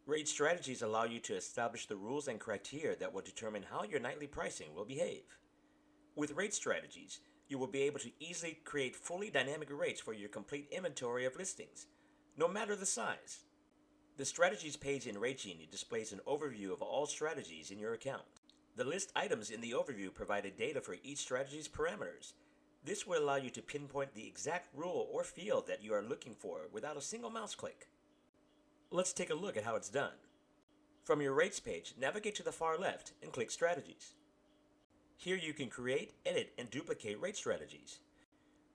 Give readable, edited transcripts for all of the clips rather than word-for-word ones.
Rate strategies allow you to establish the rules and criteria that will determine how your nightly pricing will behave. With rate strategies, you will be able to easily create fully dynamic rates for your complete inventory of listings, no matter the size. The Strategies page in Rategenie displays an overview of all strategies in your account. The list items in the overview provided data for each strategy's parameters. This will allow you to pinpoint the exact rule or field that you are looking for without a single mouse click. Let's take a look at how it's done. From your rates page, navigate to the far left and click Strategies. Here you can create, edit, and duplicate rate strategies.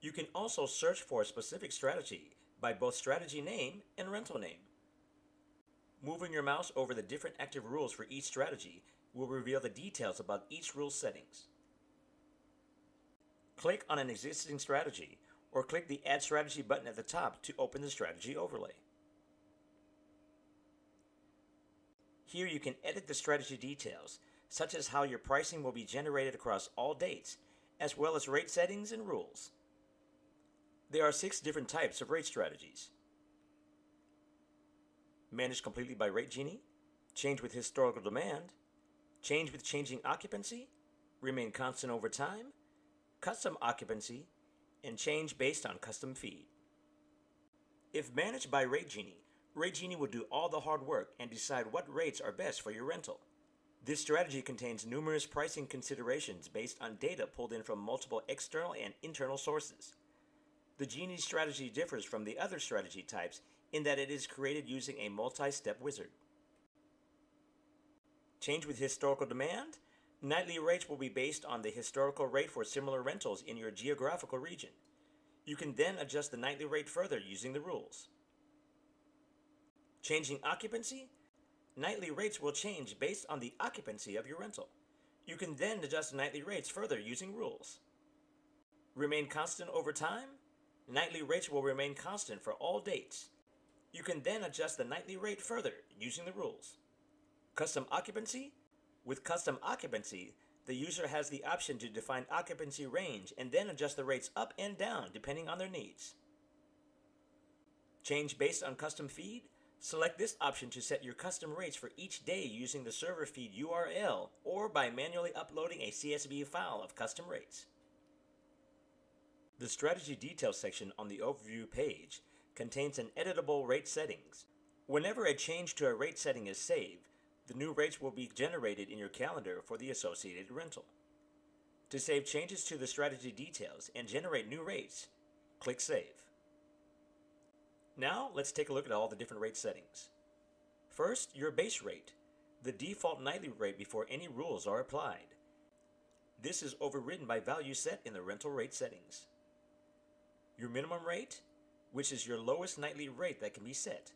You can also search for a specific strategy by both strategy name and rental name. Moving your mouse over the different active rules for each strategy will reveal the details about each rule settings. Click on an existing strategy or click the Add Strategy button at the top to open the strategy overlay. Here you can edit the strategy details, such as how your pricing will be generated across all dates, as well as rate settings and rules. There are 6 different types of rate strategies. Managed completely by Rategenie, change with historical demand, change with changing occupancy, remain constant over time, custom occupancy, and change based on custom feed. If managed by Rategenie, Rategenie will do all the hard work and decide what rates are best for your rental. This strategy contains numerous pricing considerations based on data pulled in from multiple external and internal sources. The Genie strategy differs from the other strategy types in that it is created using a multi-step wizard. Change with historical demand. Nightly rates will be based on the historical rate for similar rentals in your geographical region. You can then adjust the nightly rate further using the rules. Changing occupancy. Nightly rates will change based on the occupancy of your rental. You can then adjust nightly rates further using rules. Remain constant over time. Nightly rates will remain constant for all dates. You can then adjust the nightly rate further using the rules. Custom occupancy. With custom occupancy, the user has the option to define occupancy range and then adjust the rates up and down depending on their needs. Change based on custom feed. Select this option to set your custom rates for each day using the server feed URL or by manually uploading a CSV file of custom rates. The strategy details section on the overview page contains an editable rate settings. Whenever a change to a rate setting is saved, the new rates will be generated in your calendar for the associated rental. To save changes to the strategy details and generate new rates, click Save. Now, let's take a look at all the different rate settings. First, your base rate, the default nightly rate before any rules are applied. This is overridden by value set in the rental rate settings. Your minimum rate, which is your lowest nightly rate that can be set.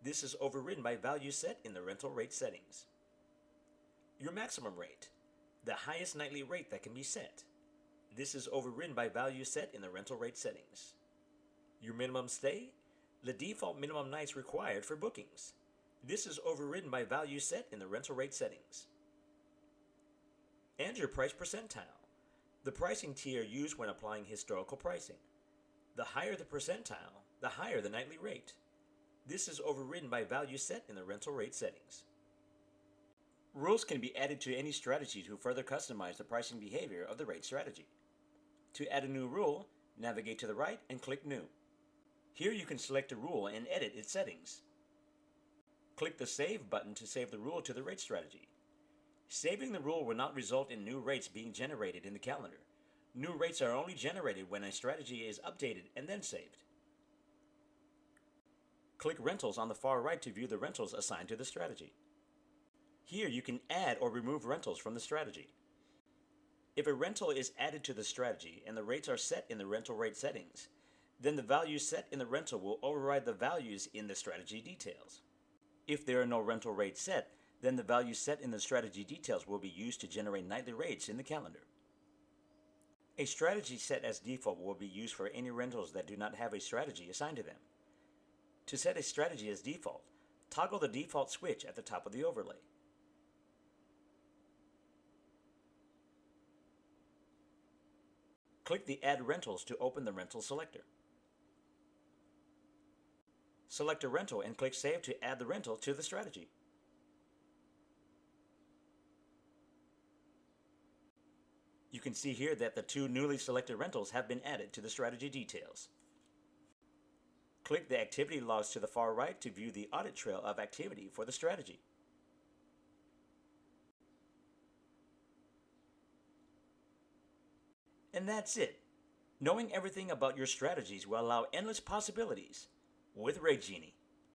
This is overridden by value set in the rental rate settings. Your maximum rate, the highest nightly rate that can be set. This is overridden by value set in the rental rate settings. Your minimum stay, the default minimum nights required for bookings. This is overridden by value set in the rental rate settings. And your price percentile, the pricing tier used when applying historical pricing. The higher the percentile, the higher the nightly rate. This is overridden by value set in the rental rate settings. Rules can be added to any strategy to further customize the pricing behavior of the rate strategy. To add a new rule, navigate to the right and click New. Here you can select a rule and edit its settings. Click the Save button to save the rule to the rate strategy. Saving the rule will not result in new rates being generated in the calendar. New rates are only generated when a strategy is updated and then saved. Click Rentals on the far right to view the rentals assigned to the strategy. Here you can add or remove rentals from the strategy. If a rental is added to the strategy and the rates are set in the rental rate settings, then the values set in the rental will override the values in the strategy details. If there are no rental rates set, then the values set in the strategy details will be used to generate nightly rates in the calendar. A strategy set as default will be used for any rentals that do not have a strategy assigned to them. To set a strategy as default, toggle the default switch at the top of the overlay. Click the Add Rentals to open the rental selector. Select a rental and click Save to add the rental to the strategy. You can see here that the 2 newly selected rentals have been added to the strategy details. Click the activity logs to the far right to view the audit trail of activity for the strategy. And that's it. Knowing everything about your strategies will allow endless possibilities with Rategenie.